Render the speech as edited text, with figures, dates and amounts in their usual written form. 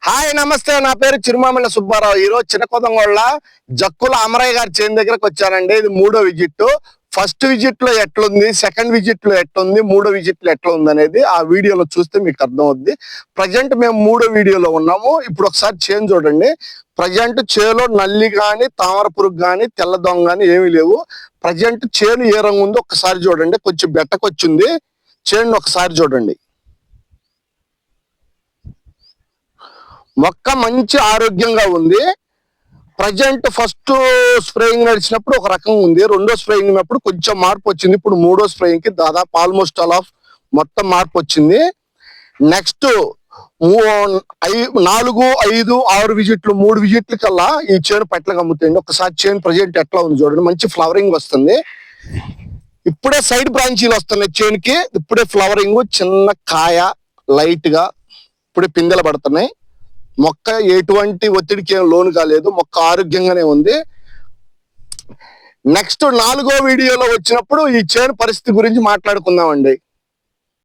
Hi నమస్తే, నా పేరు చిరుమామిళ్ళ సుబ్బారావు. ఈ రోజు చిన్నకొదంగోళ్ళ జక్కుల అమరయ్య గారి చేను దగ్గరకు వచ్చానండి. ఇది మూడో విజిట్. ఫస్ట్ విజిట్ లో ఎట్లుంది, సెకండ్ విజిట్ లో ఎట్లుంది, మూడో విజిట్ లో ఎట్లా ఉంది అనేది ఆ వీడియోలో చూస్తే మీకు అర్థం అవుద్ది. ప్రజెంట్ మేము మూడో వీడియోలో ఉన్నాము. ఇప్పుడు ఒకసారి చేను చూడండి. ప్రజెంట్ చేలో నల్లి గాని, తామర పురుగు గాని, తెల్ల దొంగ గాని ఏమీ లేవు. ప్రజెంట్ చేను ఏ రంగు ఉందో ఒకసారి చూడండి. కొంచెం బెట్టకొచ్చింది. చేను ఒకసారి చూడండి. మొక్క మంచి ఆరోగ్యంగా ఉంది. ప్రజెంట్ ఫస్ట్ స్ప్రేయింగ్ నడిచినప్పుడు ఒక రకంగా ఉంది. రెండో స్ప్రేయింగ్ ఉన్నప్పుడు కొంచెం మార్పు వచ్చింది. ఇప్పుడు మూడో స్ప్రేయింగ్ కి దాదాపు ఆల్మోస్ట్ ఆల్ ఆఫ్ మొత్తం మార్పు వచ్చింది. నెక్స్ట్ 4, 5, 6 విజిట్లు, 3 విజిట్ల కల్లా ఈ చేను పట్ల అమ్ముతాయండి. ఒకసారి చేను ప్రజెంట్ ఎట్లా ఉంది చూడండి. మంచి ఫ్లవరింగ్ వస్తుంది. ఇప్పుడే సైడ్ బ్రాంచీలు వస్తున్నాయి చేనుకి. ఇప్పుడే ఫ్లవరింగ్, చిన్న కాయ లైట్ గా ఇప్పుడే పిందెలు పడుతున్నాయి. మొక్క ఎటువంటి ఒత్తిడికి ఏం లోను కాలేదు. మొక్క ఆరోగ్యంగానే ఉంది. నెక్స్ట్ 4వ వీడియోలో వచ్చినప్పుడు ఈ చేను పరిస్థితి గురించి మాట్లాడుకుందామండి.